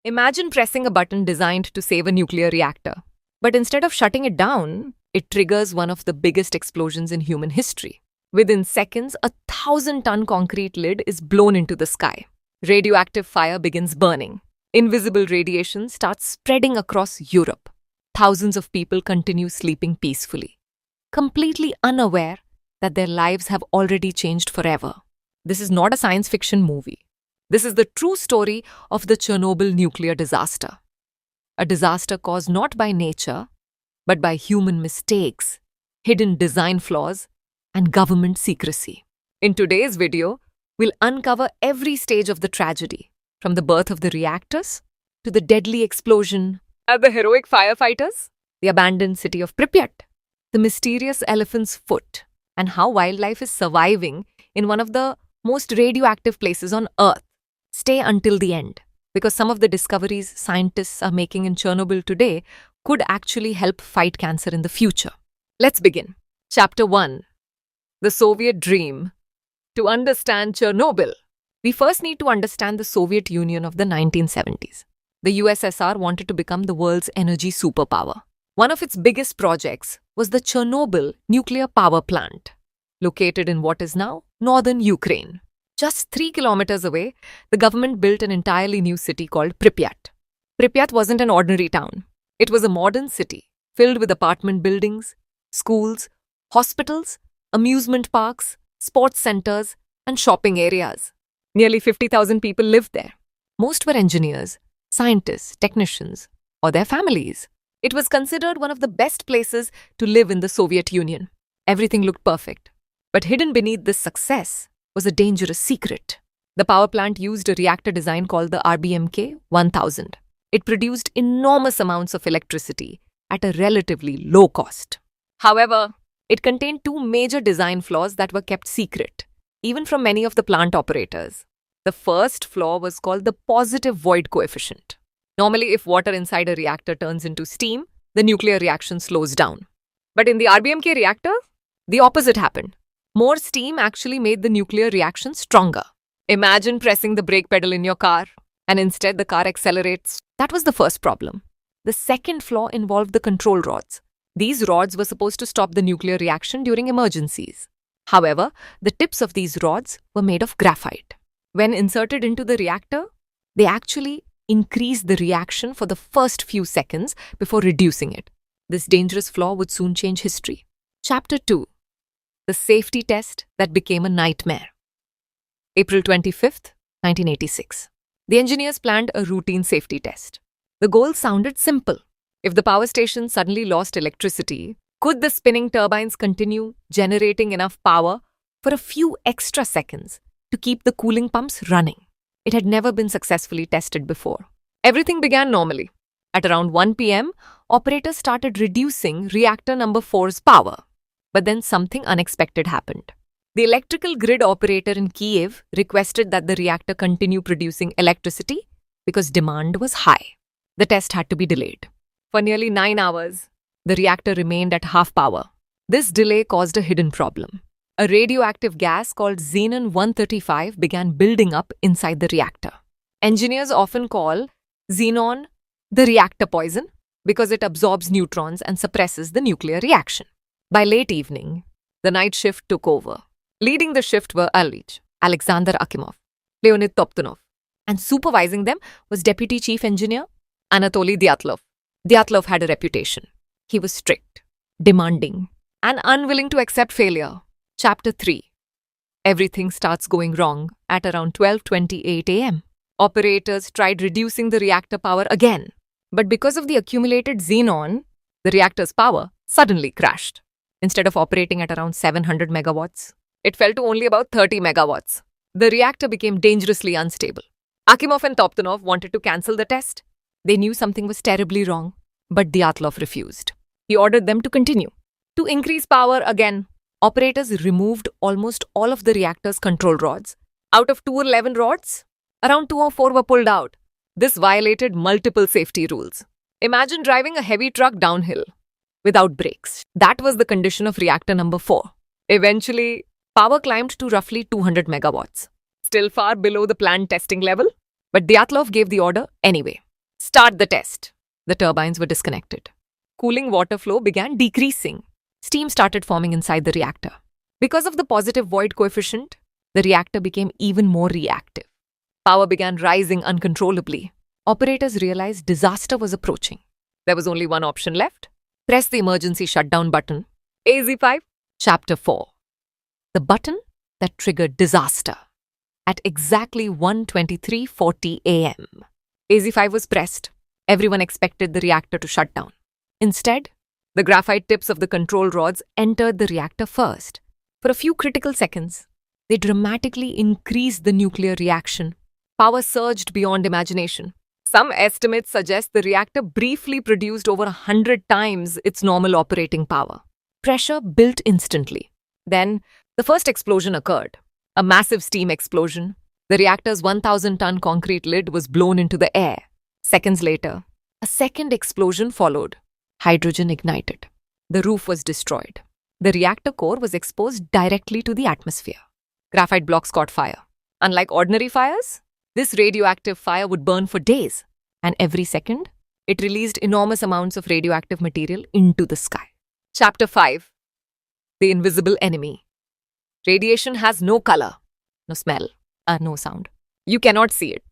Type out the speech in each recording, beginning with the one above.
Imagine pressing a button designed to save a nuclear reactor. But instead of shutting it down, it triggers one of the biggest explosions in human history. Within seconds, a 1,000-ton concrete lid is blown into the sky. Radioactive fire begins burning. Invisible radiation starts spreading across Europe. Thousands of people continue sleeping peacefully, completely unaware that their lives have already changed forever. This is not a science fiction movie. This is the true story of the Chernobyl nuclear disaster. A disaster caused not by nature, but by human mistakes, hidden design flaws, and government secrecy. In today's video, we'll uncover every stage of the tragedy, from the birth of the reactors to the deadly explosion at the heroic firefighters, the abandoned city of Pripyat, the mysterious elephant's foot, and how wildlife is surviving in one of the most radioactive places on Earth. Stay until the end, because some of the discoveries scientists are making in Chernobyl today could actually help fight cancer in the future. Let's begin. Chapter 1. The Soviet Dream. To understand Chernobyl, we first need to understand the Soviet Union of the 1970s. The USSR wanted to become the world's energy superpower. One of its biggest projects was the Chernobyl nuclear power plant, located in what is now northern Ukraine. Just 3 kilometers away, the government built an entirely new city called Pripyat. Pripyat wasn't an ordinary town. It was a modern city filled with apartment buildings, schools, hospitals, amusement parks, sports centers, and shopping areas. Nearly 50,000 people lived there. Most were engineers, scientists, technicians, or their families. It was considered one of the best places to live in the Soviet Union. Everything looked perfect. But hidden beneath this success was a dangerous secret. The power plant used a reactor design called the RBMK-1000. It produced enormous amounts of electricity at a relatively low cost. However, it contained 2 major design flaws that were kept secret, even from many of the plant operators. The first flaw was called the positive void coefficient. Normally, if water inside a reactor turns into steam, the nuclear reaction slows down. But in the RBMK reactor, the opposite happened. More steam actually made the nuclear reaction stronger. Imagine pressing the brake pedal in your car, and instead the car accelerates. That was the first problem. The second flaw involved the control rods. These rods were supposed to stop the nuclear reaction during emergencies. However, the tips of these rods were made of graphite. When inserted into the reactor, they actually increased the reaction for the first few seconds before reducing it. This dangerous flaw would soon change history. Chapter 2. The safety test that became a nightmare. April 25th, 1986. The engineers planned a routine safety test. The goal sounded simple. If the power station suddenly lost electricity, could the spinning turbines continue generating enough power for a few extra seconds to keep the cooling pumps running? It had never been successfully tested before. Everything began normally. At around 1 p.m., operators started reducing reactor number 4's power. But then something unexpected happened. The electrical grid operator in Kiev requested that the reactor continue producing electricity because demand was high. The test had to be delayed. For nearly 9 hours, the reactor remained at half power. This delay caused a hidden problem. A radioactive gas called xenon-135 began building up inside the reactor. Engineers often call xenon the reactor poison because it absorbs neutrons and suppresses the nuclear reaction. By late evening, the night shift took over. Leading the shift were Alexander Akimov, Leonid Toptunov, and supervising them was Deputy Chief Engineer Anatoly Dyatlov. Dyatlov had a reputation. He was strict, demanding, and unwilling to accept failure. Chapter 3. Everything starts going wrong at around 12:28 a.m. Operators tried reducing the reactor power again, but because of the accumulated xenon, the reactor's power suddenly crashed. Instead of operating at around 700 megawatts, it fell to only about 30 megawatts. The reactor became dangerously unstable. Akimov and Toptunov wanted to cancel the test. They knew something was terribly wrong, but Dyatlov refused. He ordered them to continue. To increase power again, operators removed almost all of the reactor's control rods. Out of 211 rods, around 204 were pulled out. This violated multiple safety rules. Imagine driving a heavy truck downhill without brakes. That was the condition of reactor number 4. Eventually, power climbed to roughly 200 megawatts, still far below the planned testing level, but Dyatlov gave the order anyway. Start the test. The turbines were disconnected. Cooling water flow began decreasing. Steam started forming inside the reactor. Because of the positive void coefficient, the reactor became even more reactive. Power began rising uncontrollably. Operators realized disaster was approaching. There was only one option left. Press the emergency shutdown button. AZ5, Chapter 4. The button that triggered disaster. At exactly 1:23:40 a.m., AZ5 was pressed. Everyone expected the reactor to shut down. Instead, the graphite tips of the control rods entered the reactor first. For a few critical seconds, they dramatically increased the nuclear reaction. Power surged beyond imagination. Some estimates suggest the reactor briefly produced over 100 times its normal operating power. Pressure built instantly. Then, the first explosion occurred. A massive steam explosion. The reactor's 1,000-ton concrete lid was blown into the air. Seconds later, a second explosion followed. Hydrogen ignited. The roof was destroyed. The reactor core was exposed directly to the atmosphere. Graphite blocks caught fire. Unlike ordinary fires, this radioactive fire would burn for days, and every second, it released enormous amounts of radioactive material into the sky. Chapter 5. The Invisible Enemy. Radiation has no color, no smell, no sound. You cannot see it.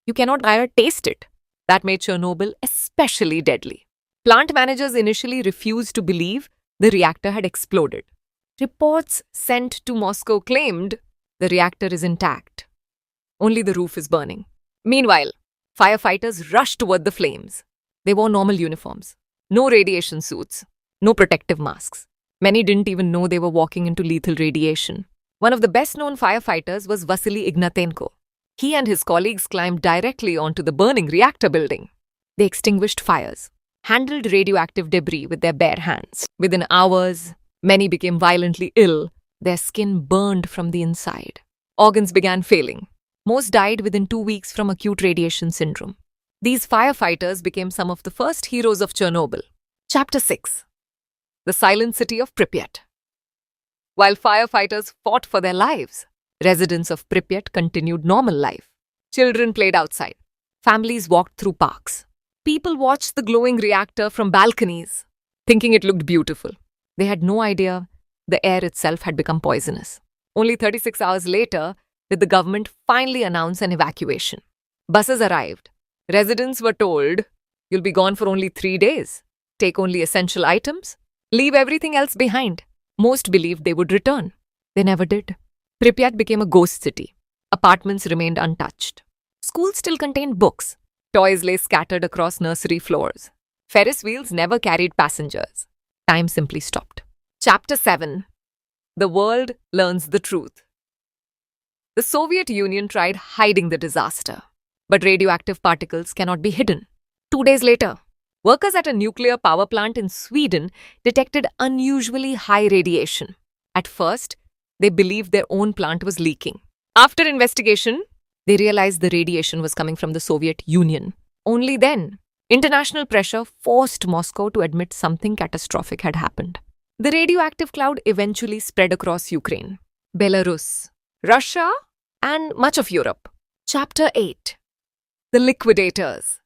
You cannot taste it. That made Chernobyl especially deadly. Plant managers initially refused to believe the reactor had exploded. Reports sent to Moscow claimed the reactor is intact. Only the roof is burning. Meanwhile, firefighters rushed toward the flames. They wore normal uniforms, no radiation suits, no protective masks. Many didn't even know they were walking into lethal radiation. One of the best-known firefighters was Vasily Ignatenko. He and his colleagues climbed directly onto the burning reactor building. They extinguished fires, handled radioactive debris with their bare hands. Within hours, many became violently ill. Their skin burned from the inside. Organs began failing. Most died within 2 weeks from acute radiation syndrome. These firefighters became some of the first heroes of Chernobyl. Chapter 6. The Silent City of Pripyat. While firefighters fought for their lives, residents of Pripyat continued normal life. Children played outside. Families walked through parks. People watched the glowing reactor from balconies, thinking it looked beautiful. They had no idea the air itself had become poisonous. Only 36 hours later did the government finally announce an evacuation. Buses arrived. Residents were told, "You'll be gone for only 3 days. Take only essential items. Leave everything else behind." Most believed they would return. They never did. Pripyat became a ghost city. Apartments remained untouched. Schools still contained books. Toys lay scattered across nursery floors. Ferris wheels never carried passengers. Time simply stopped. Chapter 7. The world learns the truth. The Soviet Union tried hiding the disaster, but radioactive particles cannot be hidden. 2 days later, workers at a nuclear power plant in Sweden detected unusually high radiation. At first, they believed their own plant was leaking. After investigation, they realized the radiation was coming from the Soviet Union. Only then, international pressure forced Moscow to admit something catastrophic had happened. The radioactive cloud eventually spread across Ukraine, Belarus, Russia, and much of Europe. Chapter 8. The Liquidators.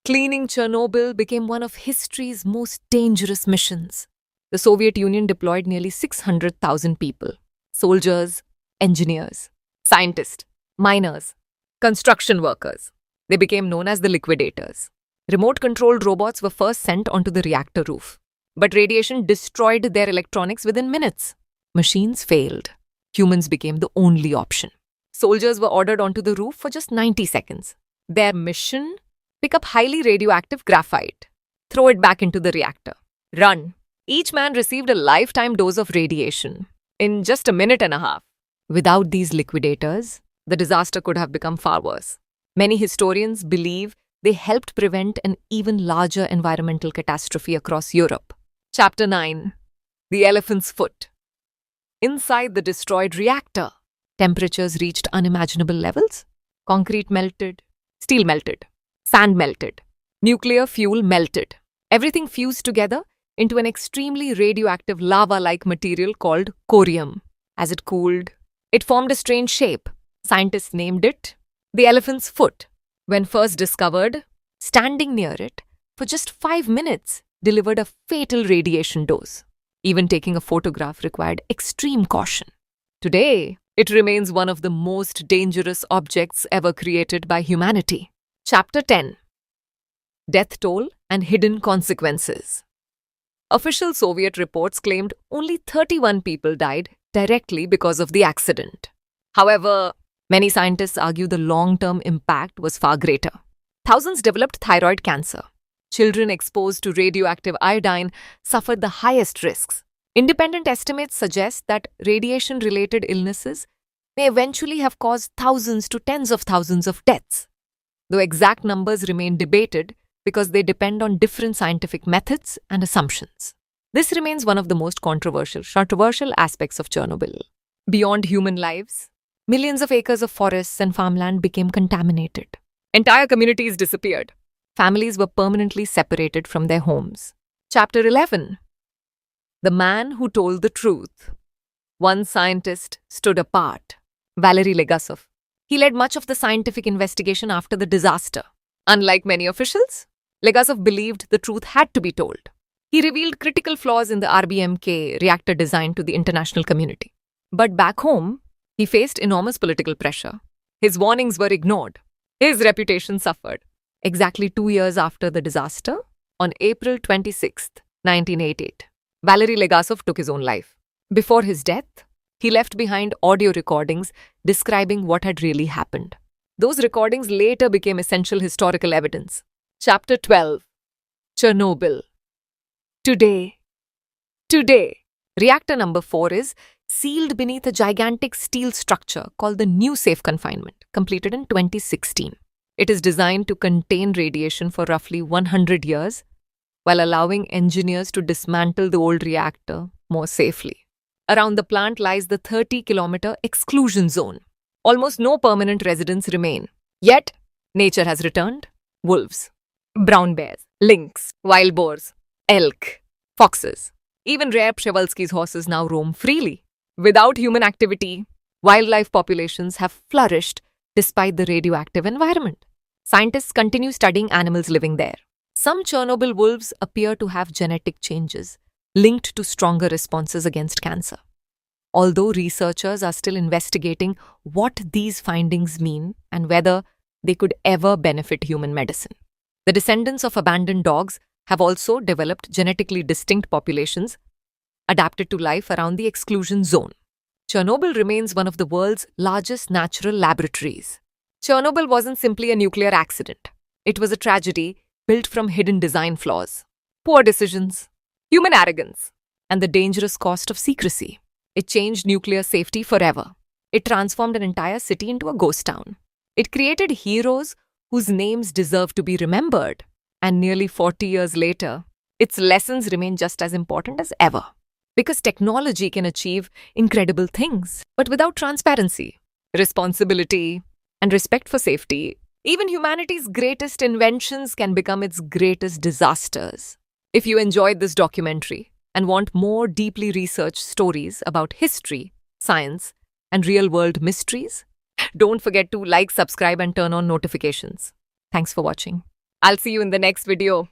Cleaning Chernobyl became one of history's most dangerous missions. The Soviet Union deployed nearly 600,000 people: soldiers, engineers, scientists, miners, construction workers. They became known as the Liquidators. Remote-controlled robots were first sent onto the reactor roof, but radiation destroyed their electronics within minutes. Machines failed. Humans became the only option. Soldiers were ordered onto the roof for just 90 seconds. Their mission? Pick up highly radioactive graphite. Throw it back into the reactor. Run. Each man received a lifetime dose of radiation in just a minute and a half. Without these liquidators, the disaster could have become far worse. Many historians believe they helped prevent an even larger environmental catastrophe across Europe. Chapter 9. The Elephant's Foot. Inside the destroyed reactor, temperatures reached unimaginable levels. Concrete melted, steel melted, sand melted, nuclear fuel melted. Everything fused together into an extremely radioactive lava-like material called corium. As it cooled, it formed a strange shape. Scientists named it the elephant's foot. When first discovered, standing near it for just 5 minutes delivered a fatal radiation dose. Even taking a photograph required extreme caution. Today, it remains one of the most dangerous objects ever created by humanity. Chapter 10: Death Toll and Hidden Consequences. Official Soviet reports claimed only 31 people died directly because of the accident. However, many scientists argue the long-term impact was far greater. Thousands developed thyroid cancer. Children exposed to radioactive iodine suffered the highest risks. Independent estimates suggest that radiation-related illnesses may eventually have caused thousands to tens of thousands of deaths, though exact numbers remain debated because they depend on different scientific methods and assumptions. This remains one of the most controversial aspects of Chernobyl. Beyond human lives, millions of acres of forests and farmland became contaminated. Entire communities disappeared. Families were permanently separated from their homes. Chapter 11: The Man Who Told the Truth. One scientist stood apart, Valery Legasov. He led much of the scientific investigation after the disaster. Unlike many officials, Legasov believed the truth had to be told. He revealed critical flaws in the RBMK reactor design to the international community. But back home, he faced enormous political pressure. His warnings were ignored. His reputation suffered. Exactly 2 years after the disaster, on April 26, 1988, Valery Legasov took his own life. Before his death, he left behind audio recordings describing what had really happened. Those recordings later became essential historical evidence. Chapter 12: Chernobyl. Today, reactor number 4 is sealed beneath a gigantic steel structure called the New Safe Confinement, completed in 2016. It is designed to contain radiation for roughly 100 years, while allowing engineers to dismantle the old reactor more safely. Around the plant lies the 30-kilometer exclusion zone. Almost no permanent residents remain. Yet, nature has returned. Wolves, brown bears, lynx, wild boars, elk, foxes. Even rare Przewalski's horses now roam freely. Without human activity, wildlife populations have flourished despite the radioactive environment. Scientists continue studying animals living there. Some Chernobyl wolves appear to have genetic changes linked to stronger responses against cancer. Although researchers are still investigating what these findings mean and whether they could ever benefit human medicine. The descendants of abandoned dogs have also developed genetically distinct populations adapted to life around the exclusion zone. Chernobyl remains one of the world's largest natural laboratories. Chernobyl wasn't simply a nuclear accident. It was a tragedy built from hidden design flaws, poor decisions, human arrogance, and the dangerous cost of secrecy. It changed nuclear safety forever. It transformed an entire city into a ghost town. It created heroes whose names deserve to be remembered. And nearly 40 years later, its lessons remain just as important as ever. Because technology can achieve incredible things, but without transparency, responsibility, and respect for safety, even humanity's greatest inventions can become its greatest disasters. If you enjoyed this documentary and want more deeply researched stories about history, science, and real-world mysteries, don't forget to like, subscribe, and turn on notifications. Thanks for watching. I'll see you in the next video.